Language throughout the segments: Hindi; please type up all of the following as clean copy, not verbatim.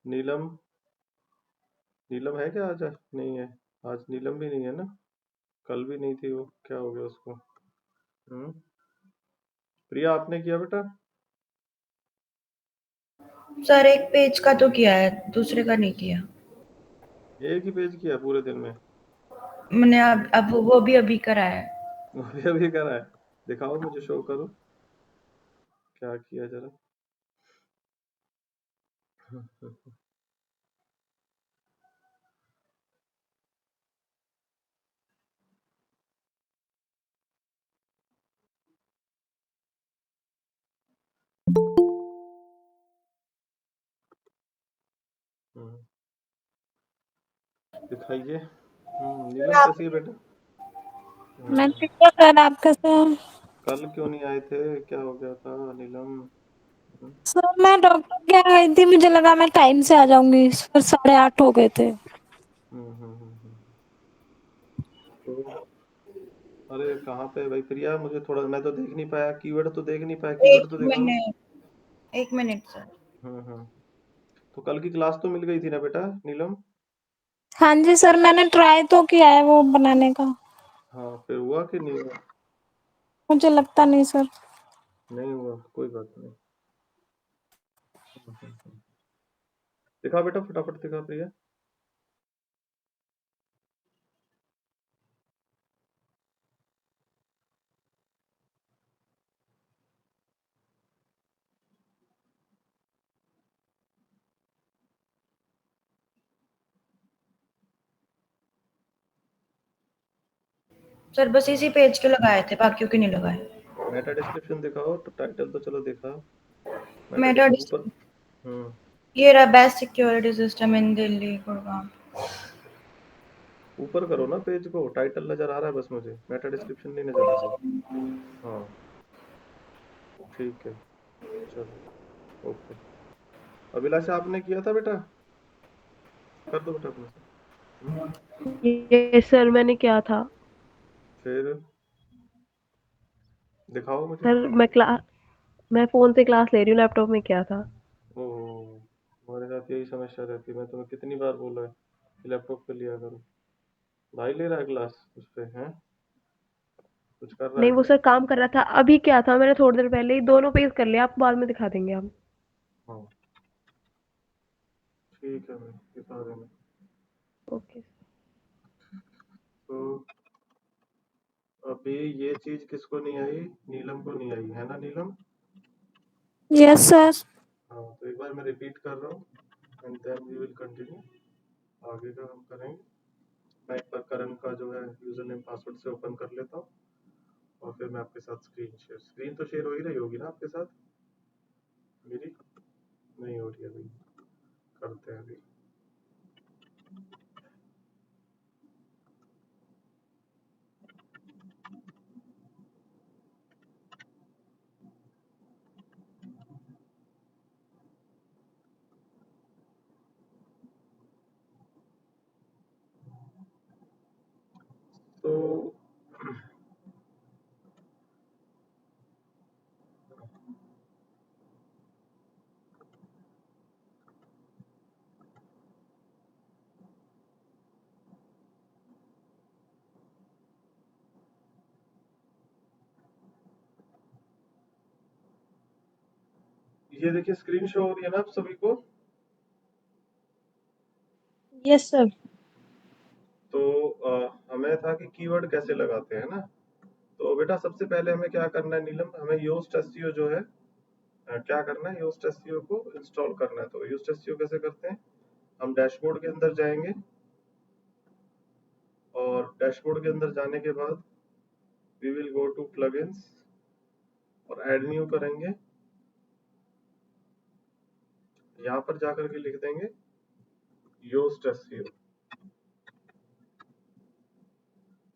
नीलम, नीलम है क्या आज? नहीं है। आज नीलम भी नहीं है ना? कल भी नहीं थी वो, क्या हो गया उसको? हम्म। प्रिया आपने किया बेटा? सर एक पेज का तो किया है, दूसरे का नहीं किया। एक ही पेज किया पूरे दिन में? मैंने अब वो भी अभी करा है। अभी अभी करा है? दिखाओ मुझे, शो करो क्या किया जरा। हम्म, दिखाइए। नीलम कैसी है बेटा? मैं हम्म, ठीक हूँ सर, आप कैसे हैं? कल क्यों नहीं आए थे? क्या हो गया था नीलम? सर मैं डॉक्टर के यहाँ गई थी, मुझे लगा मैं टाइम से आ जाऊंगी, पर 8:30 हो गए थे। हम्म, तो अरे कहाँ पे है भाई प्रिया? मुझे थोड़ा, मैं तो देख नहीं पाया, कीवर्ड तो देख नहीं पाया, कीवर्ड एक तो दिखाओ। मिनट, एक मिनट सर। हम्म। तो कल की क्लास तो मिल गई थी ना बेटा नीलम? हाँ जी सर, मैंने ट्राई तो किया है वो बनाने का। हाँ, फिर हुआ कि नहीं हुआ? मुझे लगता नहीं सर। नहीं हुआ, कोई बात नहीं। दिखा बेटा, फटाफट दिखा प्रिया। सर बस इसी पेज के लगाए थे, बाकियों के नहीं लगाए। मेटा डिस्क्रिप्शन दिखाओ, तो टाइटल तो चलो देखा। मेटा मेटा ऊपर। हम्म। ये रहा, best security system in Delhi Gurgaon. ऊपर करो ना पेज को, टाइटल नजर आ रहा है बस मुझे, मेटा डिस्क्रिप्शन नहीं नजर आ रहा। हाँ, ठीक है, चलो, ओके। अभिलाषा आपने किया था बेटा? कर दो बेटा अपने से। यस सर, मैंने किया था। फिर दिखाओ मुझे। सर मैं फ़ोन से क्लास ले रही हूँ, लैपटॉप में किया था। ओह, हमारे साथ यही समस्या रहती है। मैं तुम्हें कितनी बार बोला है कि लैपटॉप पे लिया करो। भाई ले रहा है क्लास उस पे हैं? कुछ कर रहा है नहीं, वो क्या? सर काम कर रहा था, अभी क्या था मैंने थोड़ी देर पहले ही दोनों पेज कर लिया, आपको बाद में दिखा देंगे हम। हाँ, ठीक है, मैं दिखा देना। ओके। तो अभी ये चीज किसको नहीं आई? नीलम को नहीं आई है ना नीलम? Yes sir. हाँ, तो एक बार मैं रिपीट कर रहा हूँ, and then we will continue. आगे का हम करेंगे। मैं एक बार करण का जो है यूजर नेम पासवर्ड से ओपन कर लेता हूँ, और फिर मैं आपके साथ स्क्रीन तो शेयर हो ही रही होगी ना आपके साथ मेरी? नहीं हो रही है अभी, करते हैं अभी। तो ये देखिए, स्क्रीन शो हो रही है ना आप सभी को? Yes sir. तो हमें था कि कीवर्ड कैसे लगाते हैं ना। तो बेटा सबसे पहले हमें क्या करना है नीलम? हमें योस्ट एसईओ जो है, क्या करना है, योस्ट एसईओ को इंस्टॉल करना है। तो योस्ट एसईओ कैसे करते हैं? हम डैशबोर्ड के अंदर जाएंगे, और डैशबोर्ड के अंदर जाने के बाद we will go to plugins और ऐड न्यू करेंगे। यहाँ पर जाकर के लिख देंगे योस्ट एसईओ,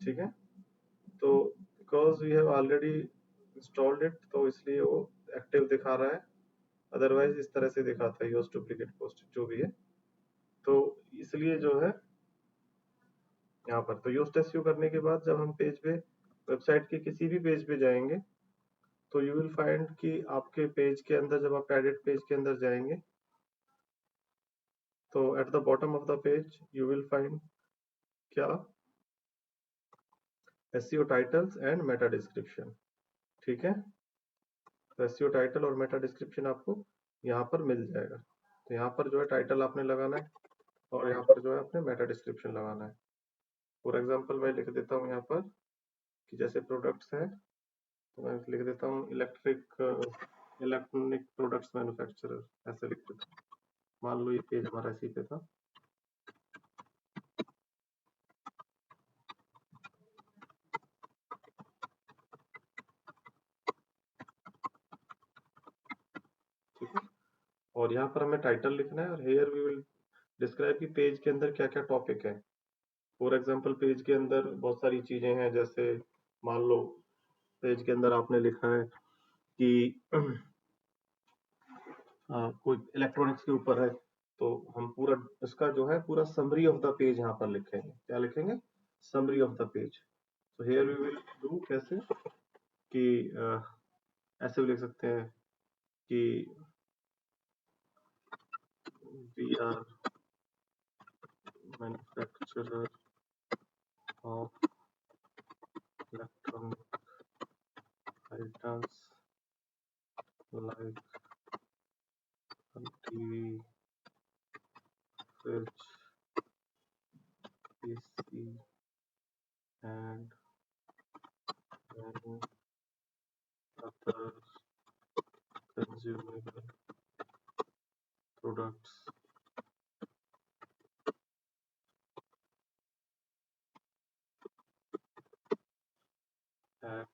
ठीक है? तो because we have already installed it, तो इसलिए वो एक्टिव दिखा रहा है, अदरवाइज इस तरह से दिखाता है योस्ट डुप्लीकेट पोस्ट जो भी है। तो इसलिए जो है यहाँ पर, तो योस्ट एसईओ करने के बाद जब हम पेज पे, वेबसाइट के किसी भी पेज पे जाएंगे, तो यू विल फाइंड कि आपके पेज के अंदर, जब आप एडिट पेज के अंदर जाएंगे, तो at the bottom of the page you will find क्या, SEO titles and meta description. ठीक है, तो एसईओ टाइटल और मेटा डिस्क्रिप्शन आपको यहाँ पर मिल जाएगा। तो यहाँ पर जो है टाइटल आपने लगाना है और यहाँ पर जो है अपने मेटा डिस्क्रिप्शन लगाना है। फॉर एग्जांपल मैं लिख देता हूँ यहाँ पर कि जैसे प्रोडक्ट्स है तो मैं लिख देता हूँ इलेक्ट्रॉनिक प्रोडक्ट्स मैन्युफैक्चरर, ऐसे लिख देता हूँ। मान लो ये पेज हमारा इसी पे था। ठीक है, और यहाँ पर हमें टाइटल लिखना है और हेयर वी विल डिस्क्राइब कि पेज के अंदर क्या क्या टॉपिक है। फॉर एग्जांपल पेज के अंदर बहुत सारी चीजें हैं, जैसे मान लो पेज के अंदर आपने लिखा है कि कोई इलेक्ट्रॉनिक्स के ऊपर है, तो हम पूरा इसका जो है पूरा समरी ऑफ द पेज यहाँ पर लिखेंगे। क्या लिखेंगे? Summary of the page. तो हेयर वी विल डू कैसे कि ऐसे भी लिख सकते हैं कि we are manufacturer of electronic items like TV, fridge, PC, and many other consumable products at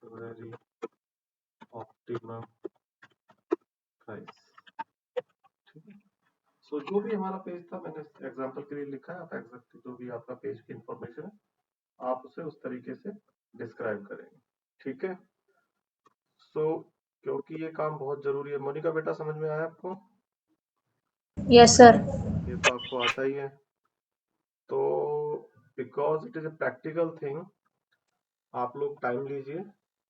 very optimum price। ठीक है, सो जो भी हमारा पेज था मैंने एग्जांपल के लिए लिखा है। आप एग्जैक्टली जो भी आपका पेज की इंफॉर्मेशन है आप उसे उस तरीके से डिस्क्राइब करेंगे। ठीक है, सो क्योंकि ये काम बहुत जरूरी है। मोनिका बेटा समझ में आया आपको? Yes sir. ये तो आपको आता ही है। तो because it is a practical thing, आप लोग टाइम लीजिए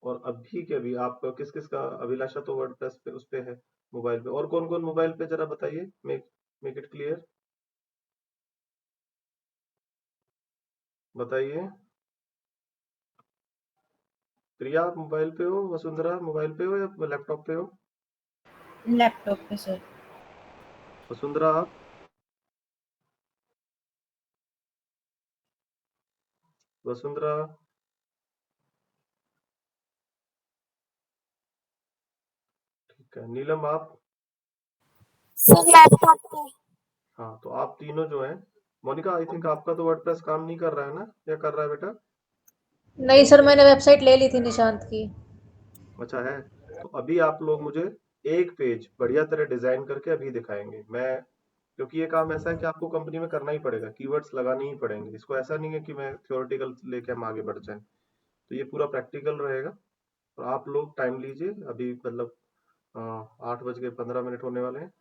और अभी के अभी आप किस किस का अभिलाषा तो वर्डप्रेस पे उस पे है मोबाइल पे, और कौन कौन मोबाइल पे जरा बताइए, मेक इट क्लियर, बताइए। प्रिया आप मोबाइल पे हो, वसुंधरा मोबाइल पे हो या लैपटॉप पे हो? लैपटॉप पे सर। वसुंधरा आप? वसुंधरा? ठीक है, नीलम आप? सर लैपटॉप पे। हाँ, तो आप तीनों जो है, मोनिका आई थिंक आपका तो वर्डप्रेस काम नहीं कर रहा है ना, या कर रहा है बेटा? नहीं सर, मैंने वेबसाइट ले ली थी निशांत की। अच्छा है, तो अभी आप लोग मुझे एक पेज बढ़िया तरह डिजाइन करके अभी दिखाएंगे। मैं क्योंकि ये काम ऐसा है कि आपको कंपनी में करना ही पड़ेगा, कीवर्ड्स लगाने ही पड़ेंगे। इसको ऐसा नहीं है कि मैं थ्योरेटिकल लेके हम आगे बढ़ जाएं, तो ये पूरा प्रैक्टिकल रहेगा। तो आप लोग टाइम लीजिए, अभी मतलब 8:15 होने वाले हैं,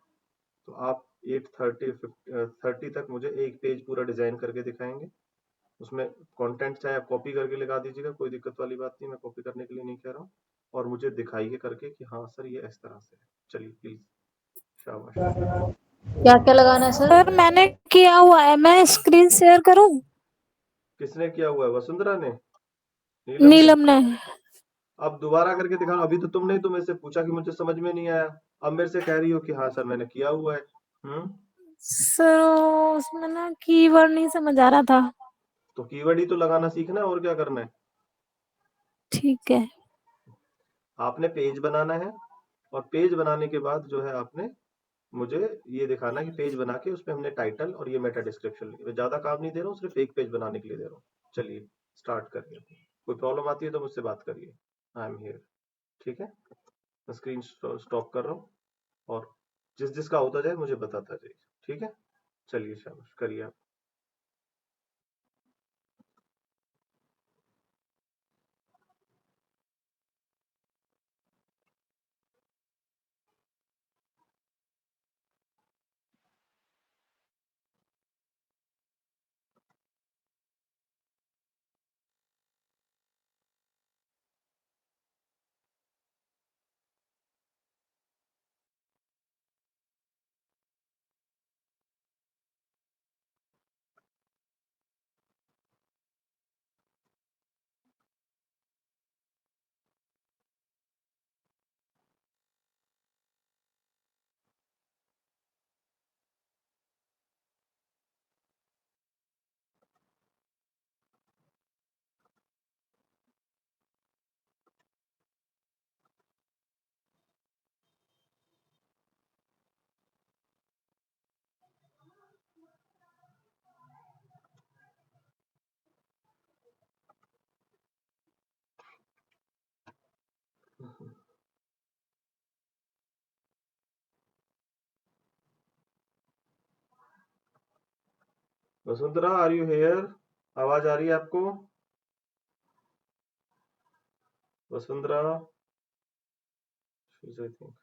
तो आप 8:30 तक मुझे एक पेज पूरा डिजाइन करके दिखाएंगे। उसमें कंटेंट चाहे आप कॉपी करके लगा दीजिएगा, कोई दिक्कत वाली बात नहीं, मैं कॉपी करने के लिए नहीं कह रहा हूँ। और मुझे दिखाइए करके कि हाँ सर ये इस तरह से है। चलिए प्लीज, शाबाश। क्या क्या लगाना है सर? सर मैंने किया हुआ है, मैं स्क्रीन शेयर करूं? किसने किया हुआ है? वसुंधरा ने? नीलम ने? नीलम ने। अब दोबारा करके दिखाओ। अभी तो तुमने तो मेरे से पूछा कि मुझे समझ में नहीं आया, अब मेरे से कह रही हो कि हाँ सर मैंने किया हुआ है। सर उसमें ना कीवर्ड नहीं समझ आ रहा था। तो कीवर्ड ही तो लगाना सीखना है, और क्या करना है। ठीक है। आपने पेज बनाना है और पेज बनाने के बाद जो है आपने मुझे ये दिखाना है कि पेज बना के उसमें हमने टाइटल और ये मेटा डिस्क्रिप्शन लिखी। मैं ज्यादा काम नहीं दे रहा हूँ, सिर्फ एक पेज बनाने के लिए दे रहा हूँ। चलिए स्टार्ट करिए। कोई प्रॉब्लम आती है तो मुझसे बात करिए, आई एम हियर। ठीक है, मैं स्क्रीन स्टॉप कर रहा हूँ और जिस जिसका होता जाए मुझे बताता जाइए। ठीक है, चलिए शाबाश, करिए आप। Vasundhara, are you here? आवाज आ रही है आपको? Vasundhara, I think.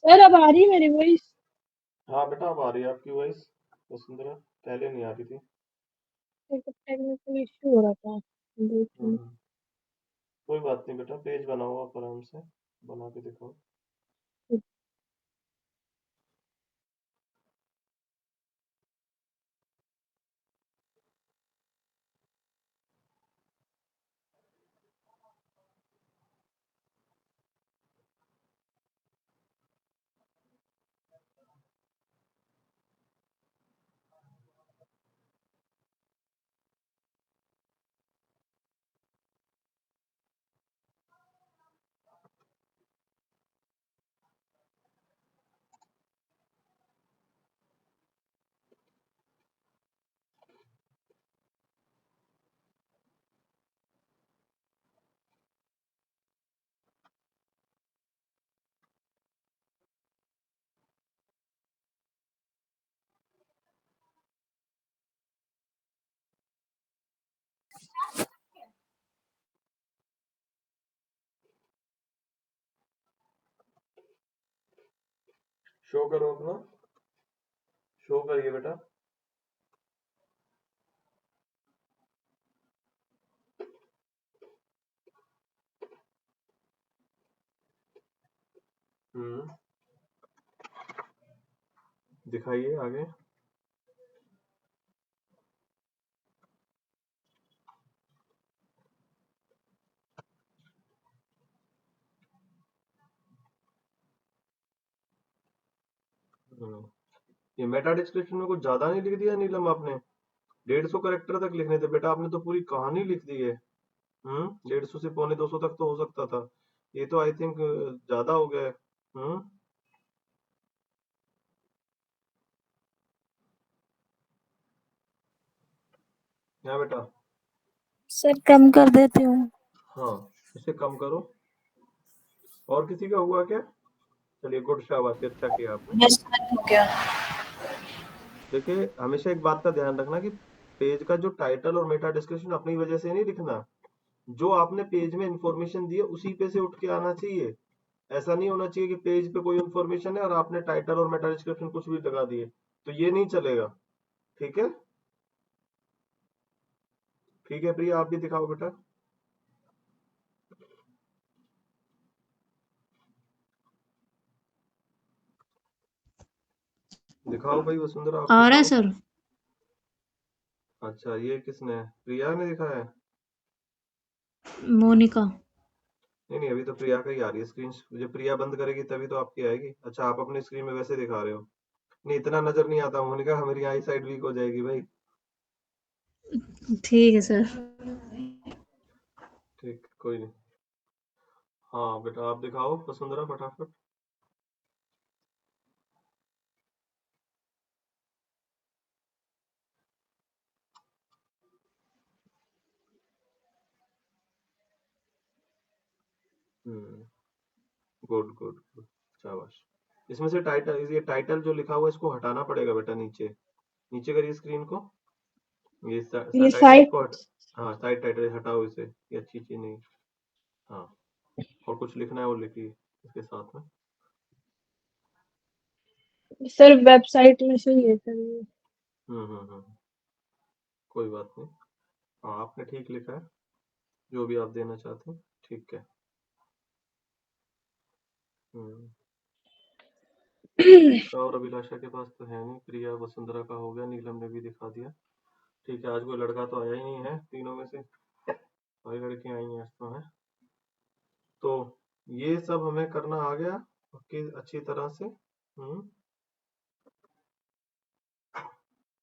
सर अब आ रही है मेरी वॉइस? हाँ बेटा, अब आ रही है आपकी वॉइस वसुंधरा, पहले नहीं आ रही थी। टेक्निकल इश्यू हो रहा था। हम्म, कोई बात नहीं बेटा, पेज बनाओ आप आराम से, बना के दिखाओ। शो करो अपना, शो करिए बेटा। दिखाइए आगे। ये मेटा डिस्क्रिप्शन में कुछ ज्यादा नहीं लिख दिया नीलम आपने? 150 करेक्टर तक लिखने थे बेटा, आपने तो पूरी कहानी लिख दी है। 150 से पौने 200 तक तो हो सकता था, ये तो आई थिंक ज्यादा हो गया है। क्या बेटा? सर कम कर देती हूँ। हाँ, इसे कम करो। और किसी का हुआ क्या? चलिए, गुड, शाबाश, अच्छा किया आपने। यस सर, हो गया। देखिए, हमेशा एक बात का ध्यान रखना कि पेज का जो टाइटल और मेटा डिस्क्रिप्शन अपनी वजह से नहीं लिखना। जो आपने पेज में इंफॉर्मेशन दी है उसी पे से उठ के आना चाहिए। ऐसा नहीं होना चाहिए कि पेज पे कोई इंफॉर्मेशन है और आपने टाइटल और मेटा डिस्क्रिप्शन कुछ भी लगा दिए, तो ये नहीं चलेगा। ठीक है? ठीक है प्रिया, आप भी दिखाओ बेटा। दिखाओ भाई वसुंधरा, आप आ रहा है दिखाओ। सर। अच्छा, ये किसने, प्रिया ने दिखाया है? मोनिका। नहीं नहीं, अभी तो प्रिया का ही आ रही है स्क्रीन, जब प्रिया बंद करेगी तभी तो आपकी आएगी। अच्छा, आप अपनी स्क्रीन में वैसे दिखा रहे हो? नहीं, इतना नजर नहीं आता मोनिका, मेरी आई साइड वीक हो जाएगी भाई। ठीक है सर। ठीक, कोई नहीं। हाँ बेटा, आप दिखाओ वसुंधरा फटाफट। गुड गुड गुड, शाबाश। इसमें से टाइटल, ये टाइटल जो लिखा हुआ है इसको हटाना पड़ेगा बेटा, नीचे नीचे करिए स्क्रीन को। ये ये टाइटल साइड को हाँ, साइड टाइटल हटाओ इसे, ये अच्छी चीज नहीं। हाँ, और कुछ लिखना है वो लिखिए इसके साथ में। सर वेबसाइट में से ही है सर ये। हम्म, कोई बात नहीं। हाँ, आपने ठीक लिखा है, जो भी आप देना चाहते हैं ठीक है। हम्म, और अभिलाषा के पास तो है नहीं, प्रिया वसुंधरा का हो गया, नीलम ने भी दिखा दिया। ठीक है, आज कोई लड़का तो आया ही नहीं है तीनों में से, सारी लड़कियां आई हैं आज तो। है तो ये सब हमें करना आ गया अच्छी तरह से।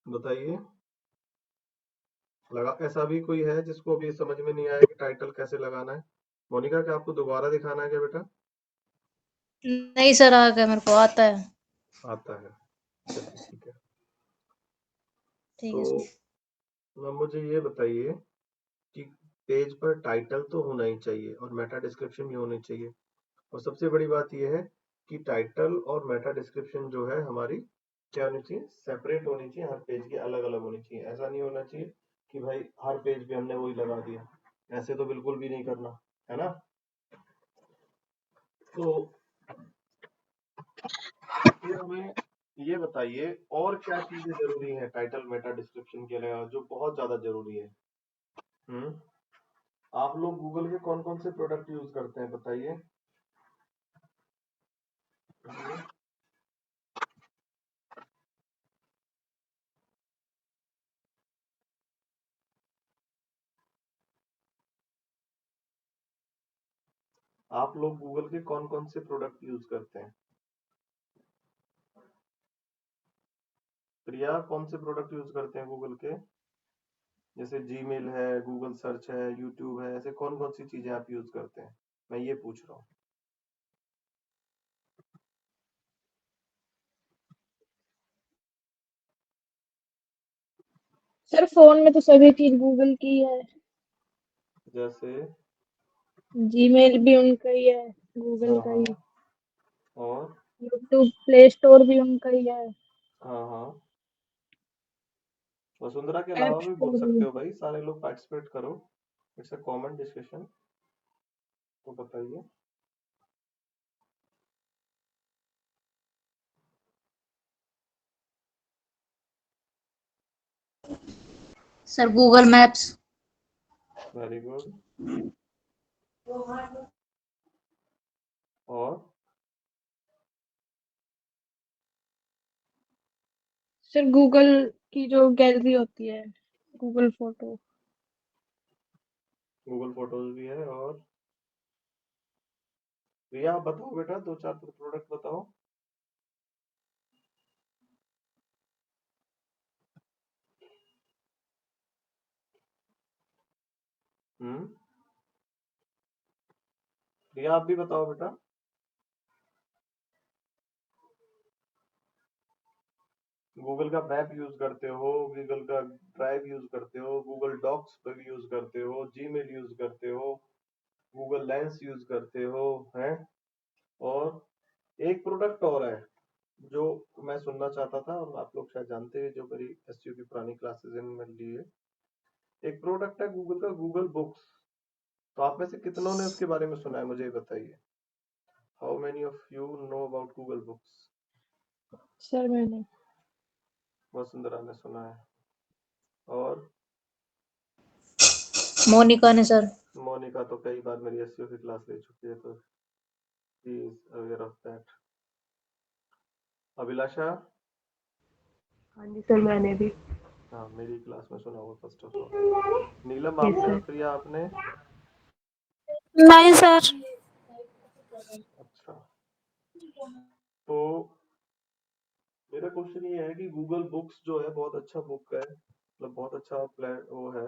बताइए, लगा, ऐसा भी कोई है जिसको भी समझ में नहीं आया कि टाइटल कैसे लगाना है? मोनिका, क्या आपको दोबारा दिखाना है क्या बेटा? नहीं सर, आ गया, मेरे को आता है। आता है, चलिए ठीक है। ठीक तो है सर। अब मुझे ये बताइए कि पेज पर टाइटल तो होना ही चाहिए और मेटा डिस्क्रिप्शन भी होनी चाहिए, और सबसे बड़ी बात यह है कि टाइटल और मेटा डिस्क्रिप्शन जो है हमारी क्या होनी चाहिए, सेपरेट होनी चाहिए, हर पेज की अलग अलग होनी चाहिए। ऐसा नहीं होना चाहिए कि भाई हर पेज पे हमने वही लगा दिया, ऐसे तो बिल्कुल भी नहीं करना है ना। तो फिर हमें ये बताइए और क्या चीजें जरूरी है टाइटल मेटा डिस्क्रिप्शन के अलावा जो बहुत ज्यादा जरूरी है। हम्म आप लोग गूगल के कौन कौन से प्रोडक्ट यूज करते हैं बताइए। हम्म, आप लोग गूगल के कौन कौन से प्रोडक्ट यूज करते हैं। प्रिया कौन से प्रोडक्ट यूज करते हैं गूगल के। जैसे जीमेल है, गूगल सर्च है, यूट्यूब है, ऐसे कौन कौन सी चीजें आप यूज करते हैं, मैं ये पूछ रहा हूँ। सर फोन में तो सभी चीज गूगल की है। जैसे जीमेल भी उनका ही है, हाँ गूगल का हाँ ही। और यूट्यूब प्ले स्टोर भी उनका ही है। हाँ हाँ वसुंधरा के ऐप अलावा भी बोल स्टोर सकते भी। हो भाई, सारे लोग पार्टिसिपेट करो। It's a common discussion. तो बताइए। Sir Google maps. Very good. और सर गूगल की जो गैलरी होती है, गूगल फोटो। गूगल फोटोज भी है। और प्रिया आप बताओ बेटा, दो चार प्रोडक्ट बताओ। हम्म प्रिया आप भी बताओ बेटा। गूगल का मैप यूज करते हो, गूगल का ड्राइव यूज करते हो, गूगल डॉक्स पर यूज करते हो, जीमेल यूज करते हो, गूगल लेंस यूज करते हो, हैं। और एक प्रोडक्ट और है जो मैं सुनना चाहता था और आप लोग शायद जानते हैं, जो मेरी एसईओ की पुरानी क्लासेस में लिए। एक प्रोडक्ट है गूगल का, गूगल बुक्स। तो आप में से कितनों ने उसके बारे में सुना है, मुझे ये बताइए। How many of you know about Google books. Sir मैंने। वसुंधरा ने सुना है। और मोनिका ने सर। मोनिका तो कई बार मेरी एसईओ की क्लास ले चुकी है, तो she is aware of that. Abhilasha. हाँ जी सर, मैंने भी। हाँ मेरी क्लास में सुना हुआ first of all. Neelam yes आपने और सर। प्रिया आपने। नहीं सर। अच्छा। तो मेरा क्वेश्चन ये है कि गूगल बुक्स जो है बहुत अच्छा बुक है, मतलब बहुत अच्छा प्लेट वो है।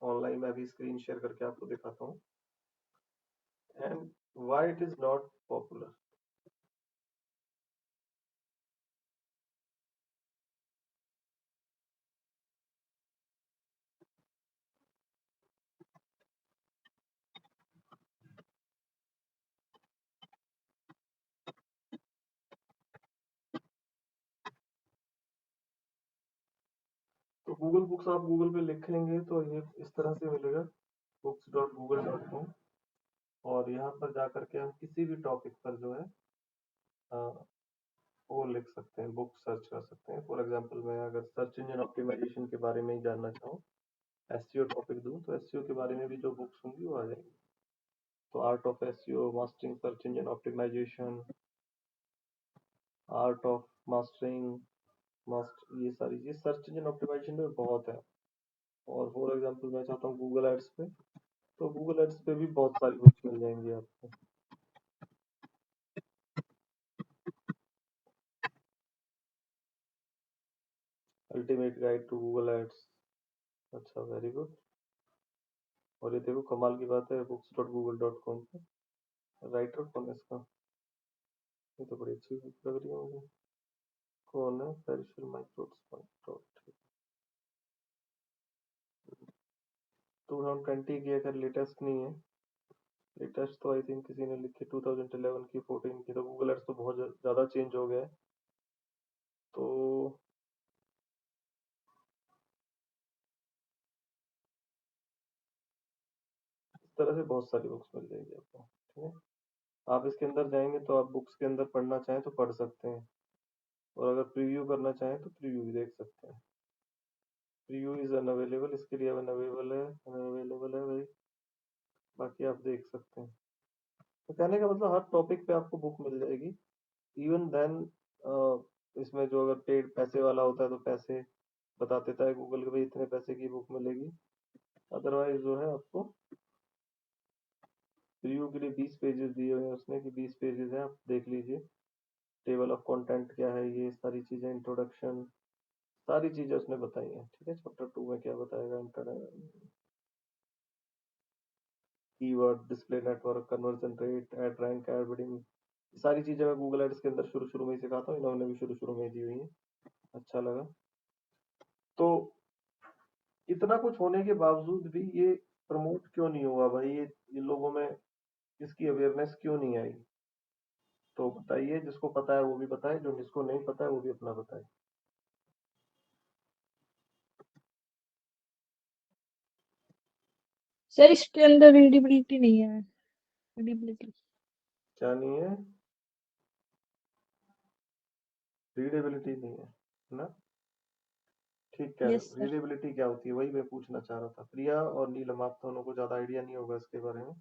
ऑनलाइन मैं भी स्क्रीन शेयर करके आपको दिखाता हूँ। And why it is not popular. तो गूगल बुक्स आप गूगल पे लिखेंगे तो ये इस तरह से मिलेगा, books.google.com। और यहाँ पर जा करके हम किसी भी टॉपिक पर जो है अ, वो लिख सकते हैं, बुक सर्च कर सकते हैं। फॉर एग्जांपल मैं अगर सर्च इंजन ऑप्टिमाइजेशन के बारे में ही जानना चाहूँ, एसईओ टॉपिक दूं, तो एसईओ के बारे में भी जो बुक्स होंगी वो आ जाएंगी। तो art of SEO, mastering search engine optimization, art of mastering ये सारी चीज सर्च इंजन ऑप्टिमाइजेशन में बहुत है। और फॉर एग्जांपल मैं चाहता हूँ गूगल एड्स पे, तो गूगल एड्स पे भी बहुत सारी बुक्स मिल जाएंगी आपको। Ultimate guide to Google ads. अच्छा वेरी गुड। और ये देखो कमाल की बात है, books.google.com पे राइटर कौन है इसका, ये तो बड़ी अच्छी बुक लग रही है मुझे। कौन है, पेरिशल माइक्रोट्स। 2020 की अगर लेटेस्ट नहीं है, लेटेस्ट तो आई थिंक किसी ने लिखी 2011 की, 14 की। तो गूगल एड्स तो बहुत ज्यादा चेंज हो गया है। तो इस तरह से बहुत सारी बुक्स मिल जाएगी आपको, ठीक है। आप इसके अंदर जाएंगे तो आप बुक्स के अंदर पढ़ना चाहें तो पढ़ सकते हैं। और अगर प्रीव्यू करना चाहें तो प्रीव्यू भी देख सकते हैं। प्रीव्यू इज अनअवेलेबल, इसके लिए अनअवेलेबल है भाई, बाकी आप देख सकते हैं। तो कहने का मतलब हर टॉपिक पे आपको बुक मिल जाएगी। इवन देन इसमें जो अगर पेड पैसे वाला होता है तो पैसे बता देता है गूगल के भाई इतने पैसे की बुक मिलेगी। अदरवाइज जो है आपको प्रीव्यू के लिए 20 पेजेस दिए हुए हैं उसने कि 20 पेजेस हैं, आप देख लीजिए। टेबल ऑफ कंटेंट क्या है, ये सारी चीजें, इंट्रोडक्शन, सारी चीजें उसने बताई हैं। ठीक है, चैप्टर 2 में क्या बताएगा, keyword, display network, conversion rate, ad rank, ad bidding, सारी चीजें मैं गूगल एड्स के अंदर शुरू शुरू में ही सिखाता हूँ, इन्होंने भी शुरू शुरू में ही दी हुई है। अच्छा लगा। तो इतना कुछ होने के बावजूद भी ये प्रमोट क्यों नहीं हुआ भाई, ये लोगों में इसकी अवेयरनेस क्यों नहीं आई? तो बताइए, जिसको पता है वो भी बताए, जो जिसको नहीं पता है वो भी अपना बताए। सर इसके अंदर रीडेबिलिटी नहीं है। रीडेबिलिटी क्या नहीं है? रीडेबिलिटी नहीं है ना? ठीक कह रहे यस हो। सर। रीडेबिलिटी क्या होती है, वही मैं पूछना चाह रहा था। प्रिया और नीलम, आप दोनों को ज्यादा आइडिया नहीं होगा इसके बारे में।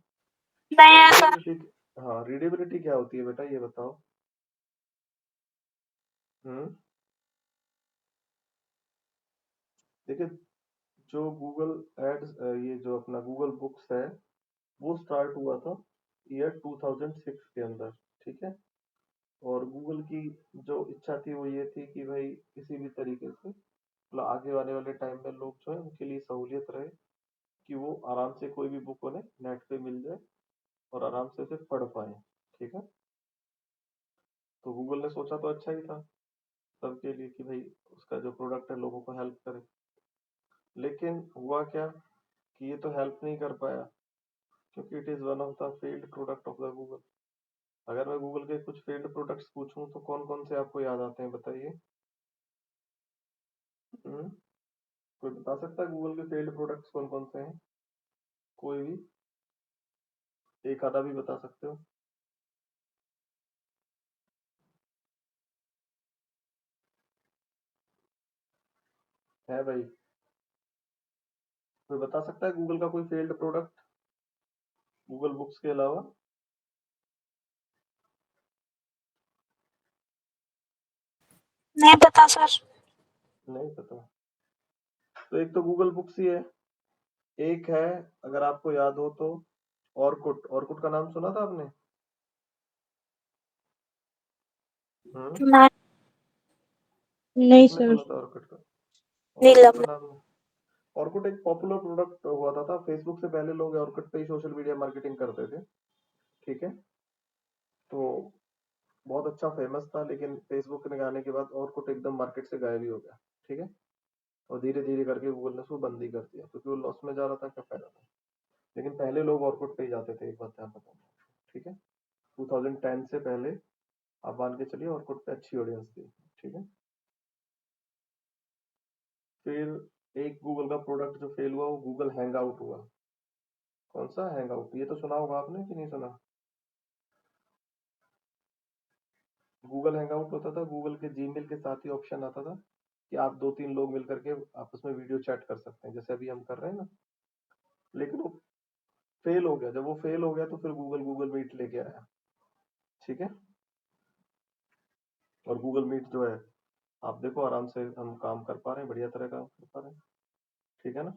नहीं है सर। रीडेबिलिटी, हाँ, रीडेबिलिटी क्या होती है बेटा, ये बताओ। हम्म देखिए, जो गूगल एड्स, ये जो अपना गूगल बुक्स है, वो स्टार्ट हुआ था ईयर 2006 के अंदर। ठीक है, और गूगल की जो इच्छा थी वो ये थी कि भाई किसी भी तरीके से मतलब आगे आने वाले टाइम में लोग जो है उनके लिए सहूलियत रहे कि वो आराम से कोई भी बुक उन्हें नेट पे मिल जाए और आराम से उसे पढ़ पाए। ठीक है, तो गूगल ने सोचा तो अच्छा ही था सबके लिए कि भाई उसका जो प्रोडक्ट है लोगों को हेल्प करे। लेकिन हुआ क्या कि ये तो हेल्प नहीं कर पाया, क्योंकि it is one of the failed product of the Google. अगर मैं गूगल के कुछ फेल्ड प्रोडक्ट्स पूछूं तो कौन कौन से आपको याद आते हैं, बताइए। हम्म कोई बता सकता है गूगल के फेल्ड प्रोडक्ट्स कौन कौन से हैं? कोई भी एक आधा भी बता सकते हो? है भाई, कोई बता सकता है गूगल का कोई फेल्ड प्रोडक्ट गूगल बुक्स के अलावा? नहीं पता सर। नहीं पता? तो एक तो गूगल बुक्स ही है, एक है अगर आपको याद हो तो ऑर्कुट। ऑर्कुट का नाम सुना था आपने? हम्म मैं नहीं किसने सर। सुना था ऑर्कुट का? ऑर्कुट नीलम का नाम, ऑर्कुट एक पॉपुलर प्रोडक्ट हुआ था फेसबुक से पहले लोग ऑर्कुट पे ही सोशल मीडिया मार्केटिंग करते थे। ठीक है, तो बहुत अच्छा फेमस था, लेकिन फेसबुक ने आने के बाद ऑर्कुट एकदम मार्केट से गायब ही हो गया। ठीक है, और धीरे धीरे करके गूगल ने उसको बंद ही कर दिया, क्योंकि वो लॉस में जा रहा था, क्या फायदा था। लेकिन पहले लोग ऑर्कुट पे ही जाते थे, एक बात ध्यान रखना। ठीक है, 2010 से पहले आप मान के चलिए ऑर्कुट पे अच्छी ऑडियंस थी। ठीक है, फिर एक गूगल का प्रोडक्ट जो फेल हुआ वो गूगल हैंग आउट हुआ। कौन सा हैंग आउट? ये तो सुना होगा आपने कि नहीं सुना? गूगल हैंग आउट होता था, गूगल के जीमेल के साथ ही ऑप्शन आता था कि आप 2-3 लोग मिलकर के आपस में वीडियो चैट कर सकते हैं, जैसे अभी हम कर रहे हैं ना। लेकिन वो फेल हो गया। जब वो फेल हो गया तो फिर गूगल गूगल मीट लेके आया। ठीक है, और गूगल मीट जो है, आप देखो आराम से हम काम कर पा रहे हैं, बढ़िया तरह काम कर पा रहे हैं। ठीक है ना?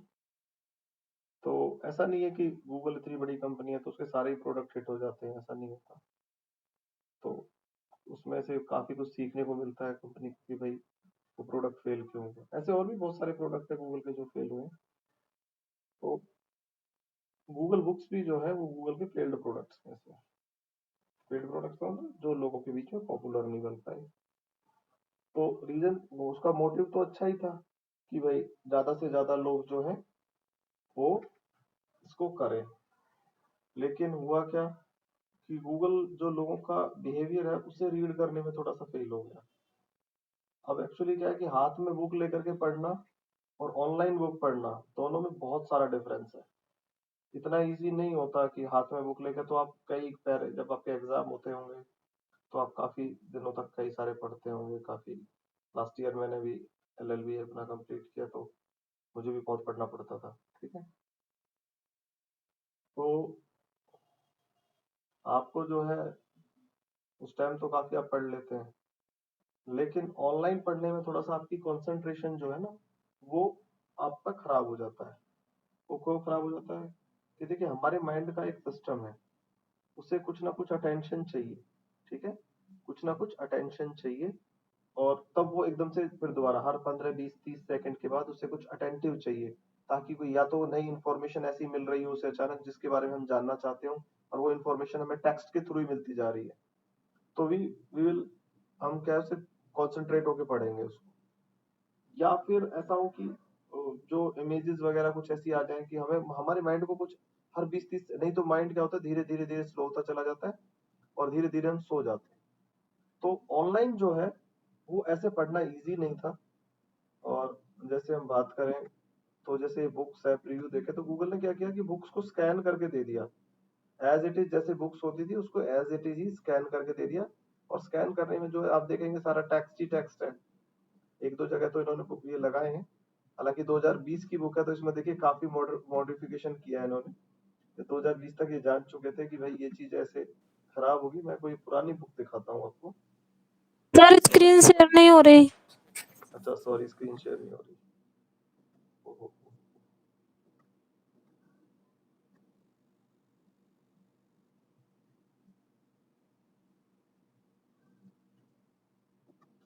तो ऐसा नहीं है कि गूगल इतनी बड़ी कंपनी है तो उसके सारे ही प्रोडक्ट हिट हो जाते हैं, ऐसा नहीं होता। तो उसमें से काफी कुछ सीखने को मिलता है कंपनी को कि भाई वो प्रोडक्ट फेल क्यों हुआ। ऐसे और भी बहुत सारे प्रोडक्ट है गूगल के जो फेल हुए हैं। तो गूगल बुक्स भी जो है वो गूगल के फेल्ड प्रोडक्ट्स में से। फेल्ड प्रोडक्ट्स मतलब जो लोगों के बीच में पॉपुलर नहीं बन पाए। तो रीजन, उसका मोटिव तो अच्छा ही था कि भाई ज्यादा से ज्यादा लोग जो है वो इसको करें। लेकिन हुआ क्या कि गूगल जो लोगों का बिहेवियर है उसे रीड करने में थोड़ा सा फेल हो गया। अब एक्चुअली क्या है कि हाथ में बुक लेकर के पढ़ना और ऑनलाइन बुक पढ़ना दोनों में बहुत सारा डिफरेंस है। इतना इजी नहीं होता कि हाथ में बुक लेकर, तो आप कई पैर जब आपके एग्जाम होते होंगे तो आप काफ़ी दिनों तक कई सारे पढ़ते होंगे। काफ़ी लास्ट ईयर मैंने भी LLB अपना कंप्लीट किया, तो मुझे भी बहुत पढ़ना पड़ता था। ठीक है, तो आपको जो है उस टाइम तो काफ़ी आप पढ़ लेते हैं, लेकिन ऑनलाइन पढ़ने में थोड़ा सा आपकी कंसंट्रेशन जो है ना, वो आपका खराब हो जाता है। वो क्यों खराब हो जाता है कि देखिए, हमारे माइंड का एक सिस्टम है, उसे कुछ ना कुछ अटेंशन चाहिए। ठीक है, कुछ ना कुछ अटेंशन चाहिए, और तब वो एकदम से फिर दोबारा हर 15 20 30 सेकंड के बाद उसे कुछ अटेंटिव चाहिए, ताकि कोई या तो नई इन्फॉर्मेशन ऐसी मिल रही हो उसे अचानक, जिसके बारे में हम जानना चाहते हो, और वो इन्फॉर्मेशन हमें टेक्स्ट के थ्रू ही मिलती जा रही है, तो वी विल हम क्या उसे कॉन्सेंट्रेट होके पढ़ेंगे उसको। या फिर ऐसा हो कि जो इमेजेस वगैरह कुछ ऐसी आ जाए कि हमें हमारे माइंड को कुछ हर 20 30, नहीं तो माइंड क्या होता है, धीरे धीरे धीरे स्लो होता चला जाता है, और धीरे धीरे हम सो जाते हैं। तो ऑनलाइन जो है वो ऐसे पढ़ना इजी नहीं था। और जैसे हम बात करें, तो जैसे बुक्स ऐप रिव्यू देखे, तो गूगल ने क्या किया कि बुक्स को स्कैन करके दे दिया, एज इट इज। जैसे बुक्स होती थी उसको एज इट इज ही स्कैन करके दे दिया, और स्कैन करने में जो है आप देखेंगे सारा टेक्स्ट ही टेक्स्ट है। एक दो जगह तो इन्होंने बुक ये लगाए हैं, हालांकि 2020 की बुक है, तो इसमें देखिए काफी मॉडिफिकेशन किया है इन्होंने। 2020 तक ये जान चुके थे कि भाई ये चीज ऐसे खराब होगी। मैं कोई पुरानी बुक दिखाता हूँ आपको। सर स्क्रीन शेयर नहीं हो रही। अच्छा सॉरी, स्क्रीन शेयर नहीं हो रही। ओहो।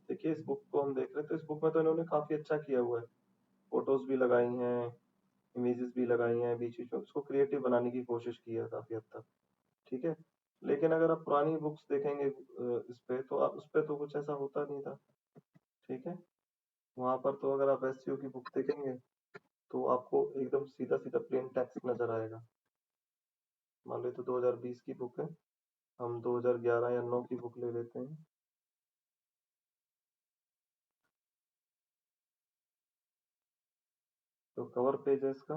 देखिए, इस बुक को हम देख रहे हैं, तो इस बुक में तो इन्होंने काफी अच्छा किया हुआ है, फोटोज भी लगाई हैं, इमेजेस भी लगाई हैं, बीच बीच में उसको क्रिएटिव बनाने की कोशिश की है काफी हद तक। ठीक है, लेकिन अगर आप पुरानी बुक्स देखेंगे इस पे, तो आप उस पे तो कुछ ऐसा होता नहीं था। ठीक है, वहां पर तो अगर आप एसईओ की बुक देखेंगे, तो आपको एकदम सीधा सीधा प्लेन टेक्स्ट नजर आएगा। मान लो तो 2020 की बुक है, हम 2011 या 9 की बुक ले लेते हैं। तो कवर पेज है इसका।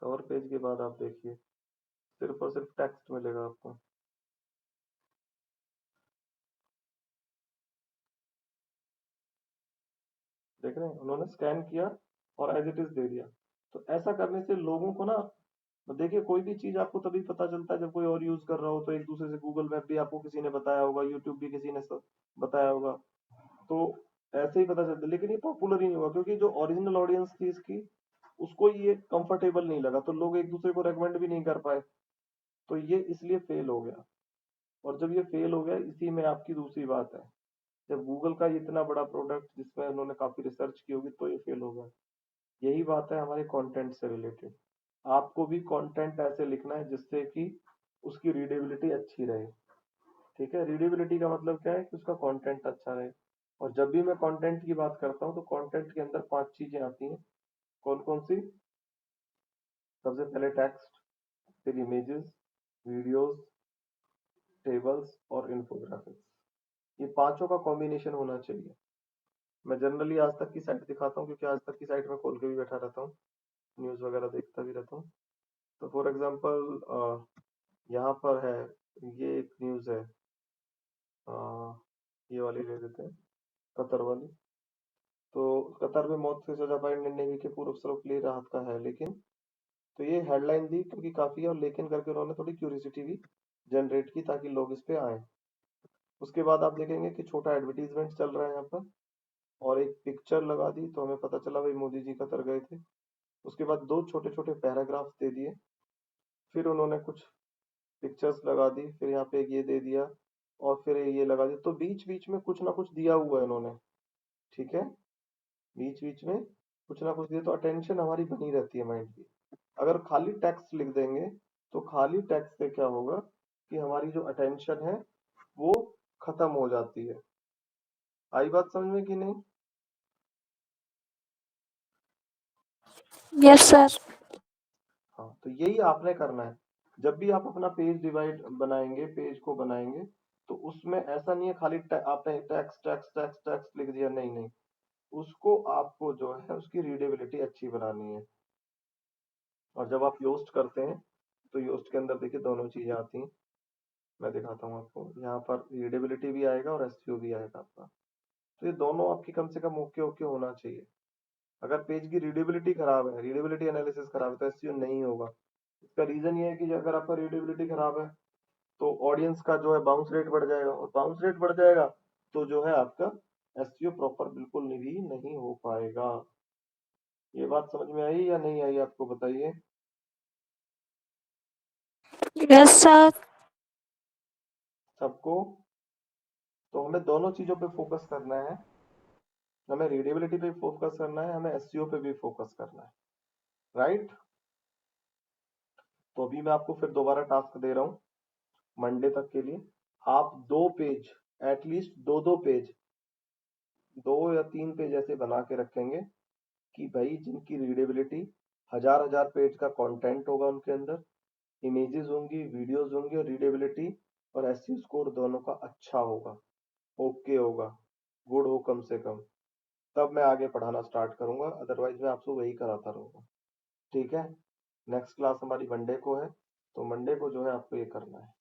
कवर पेज के बाद आप देखिए, सिर्फ और सिर्फ टेक्स्ट मिलेगा आपको। देख रहे हैं, उन्होंने स्कैन किया और एज इट इज दे दिया। तो ऐसा करने से लोगों को ना, देखिए कोई भी चीज आपको तभी पता चलता है जब कोई और यूज कर रहा हो। तो एक दूसरे से गूगल मैप भी आपको किसी ने बताया होगा, यूट्यूब भी किसी ने बताया होगा, तो ऐसे ही पता चलता। लेकिन ये पॉपुलर ही नहीं हुआ, क्योंकि जो ओरिजिनल ऑडियंस थी इसकी, उसको ये कंफर्टेबल नहीं लगा, तो लोग एक दूसरे को रेकमेंड भी नहीं कर पाए, तो ये इसलिए फेल हो गया। और जब ये फेल हो गया, इसी में आपकी दूसरी बात है, जब गूगल का इतना बड़ा प्रोडक्ट जिसमें उन्होंने काफी रिसर्च की होगी, तो ये फेल होगा। यही बात है हमारे कंटेंट से रिलेटेड। आपको भी कंटेंट ऐसे लिखना है जिससे कि उसकी रीडेबिलिटी अच्छी रहे। ठीक है, रीडेबिलिटी का मतलब क्या है कि उसका कंटेंट अच्छा रहे। और जब भी मैं कंटेंट की बात करता हूँ, तो कंटेंट के अंदर 5 चीजें आती हैं। कौन कौन सी? सबसे पहले टेक्स्ट, फिर इमेजेस, वीडियोस, टेबल्स और इन्फोग्राफिक्स। ये पांचों का कॉम्बिनेशन होना चाहिए। मैं जनरली आज तक की साइट दिखाता हूँ, क्योंकि आज तक की साइट में खोल के भी बैठा रहता हूँ, न्यूज वगैरह देखता भी रहता हूँ। तो फॉर एग्जांपल यहाँ पर है, ये एक न्यूज है, ये वाली ले लेते हैं, कतर वाली। तो कतर में मौत की सजा पाई नेवी के पूर्व सर्व के लिए राहत का है, लेकिन तो ये हेडलाइन दी क्योंकि काफी है, और लेकिन करके उन्होंने थोड़ी क्यूरियोसिटी भी जनरेट की ताकि लोग इस पे आए। उसके बाद आप देखेंगे कि छोटा एडवर्टीजमेंट चल रहा है यहाँ पर, और एक पिक्चर लगा दी, तो हमें पता चला भाई मोदी जी कतर गए थे। उसके बाद दो छोटे छोटे पैराग्राफ दे दिए, फिर उन्होंने कुछ पिक्चर्स लगा दी, फिर यहाँ पे ये दे दिया, और फिर ये लगा दी। तो बीच बीच में कुछ ना कुछ दिया हुआ है इन्होंने। ठीक है, बीच बीच में कुछ ना कुछ दिया, तो अटेंशन हमारी बनी रहती है माइंड की। अगर खाली टेक्स्ट लिख देंगे, तो खाली टेक्स्ट से क्या होगा कि हमारी जो अटेंशन है वो खत्म हो जाती है। आई बात समझ में कि नहीं? Yes sir. हाँ, तो यही आपने करना है। जब भी आप अपना पेज डिवाइड बनाएंगे, पेज को बनाएंगे, तो उसमें ऐसा नहीं है खाली आपने टेक्स्ट टेक्स्ट टेक्स्ट टेक्स्ट लिख दिया, नहीं नहीं, उसको आपको जो है उसकी रीडेबिलिटी अच्छी बनानी है। और जब आप योस्ट करते हैं, तो योस्ट के अंदर देखिए दोनों चीजें आती हैं, मैं दिखाता हूँ आपको। यहाँ पर रीडेबिलिटी भी आएगा और एसईओ भी आएगा आपका। तो ये दोनों आपकी कम से कम ओके ओके होना चाहिए। अगर पेज की रीडेबिलिटी खराब है, रीडेबिलिटी एनालिसिस खराब है, तो एसईओ नहीं होगा। इसका रीजन ये है कि अगर आपका रीडेबिलिटी खराब है तो ऑडियंस का जो है बाउंस रेट बढ़ जाएगा, और बाउंस रेट बढ़ जाएगा तो जो है आपका एसईओ प्रॉपर बिल्कुल भी नहीं हो पाएगा। ये बात समझ में आई या नहीं आई आपको, बताइए। Yes sir. सबको? तो हमें दोनों चीजों पे फोकस करना है, हमें रीडेबिलिटी पे फोकस करना है, हमें एसईओ पे भी फोकस करना है, राइट। तो अभी मैं आपको फिर दोबारा टास्क दे रहा हूँ मंडे तक के लिए। आप 2 पेज, एटलीस्ट 2 पेज, 2 या 3 पेज ऐसे बना के रखेंगे कि भाई जिनकी रीडेबिलिटी, हजार पेज का कंटेंट होगा उनके अंदर, इमेजेस होंगी, वीडियोस होंगी, और रीडेबिलिटी और एसईओ स्कोर दोनों का अच्छा होगा, ओके होगा, गुड हो कम से कम, तब मैं आगे पढ़ाना स्टार्ट करूंगा। अदरवाइज मैं आपसे वही कराता रहूंगा, ठीक है। नेक्स्ट क्लास हमारी मंडे को है, तो मंडे को जो है आपको ये करना है,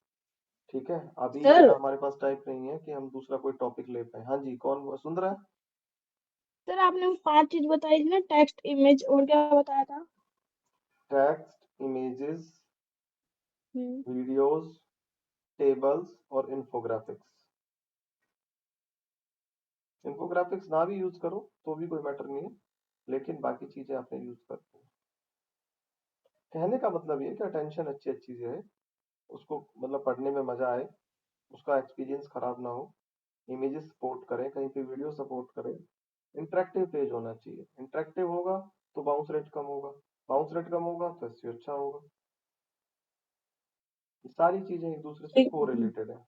ठीक है। अभी सर। इतना हमारे पास टाइम नहीं है कि हम दूसरा कोई टॉपिक ले पाए। हाँ जी, कौन सुन रहा है? सर आपने 5 चीज बताई थी ना, टेक्स्ट, इमेज और क्या बताया था? टेक्स्ट, इमेजेस, वीडियोस, टेबल्स और इन्फोग्राफिक्स। इन्फोग्राफिक्स ना भी यूज करो तो भी कोई मैटर नहीं है, लेकिन बाकी चीजें आपने यूज कर। कहने का मतलब ये कि अटेंशन अच्छी अच्छी से है, उसको मतलब पढ़ने में मजा आए, उसका एक्सपीरियंस खराब ना हो, इमेजेस सपोर्ट करें, कहीं पे वीडियो सपोर्ट करें, इंटरेक्टिव पेज होना चाहिए। इंटरेक्टिव होगा तो बाउंस रेट कम होगा, बाउंस रेट कम होगा तो एसईओ अच्छा होगा। ये सारी चीजें एक दूसरे से को रिलेटेड है,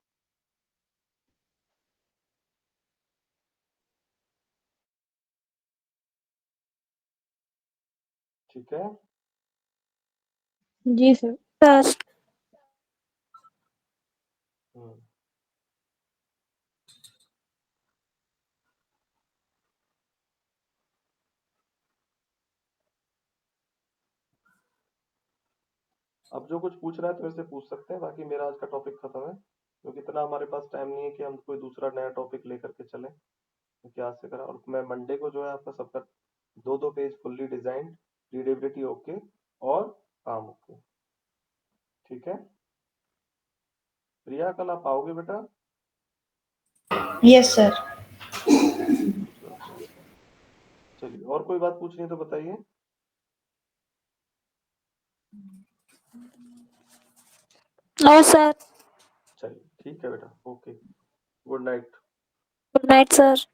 ठीक है। जी सर। सर हम्म। अब जो कुछ पूछ रहा है तो मेरे से पूछ सकते हैं, बाकी मेरा आज का टॉपिक खत्म है, क्योंकि इतना हमारे पास टाइम नहीं है कि हम कोई दूसरा नया टॉपिक लेकर के चलें, क्योंकि आज से करा। और मैं मंडे को जो है आपका सबका 2 page fully design, readability okay और काम ओके, ठीक है। प्रिया कल आप आओगे बेटा? Yes sir. चलिए, और कोई बात पूछनी है तो बताइए। No sir. चलिए ठीक है बेटा, okay, good night. Good night sir.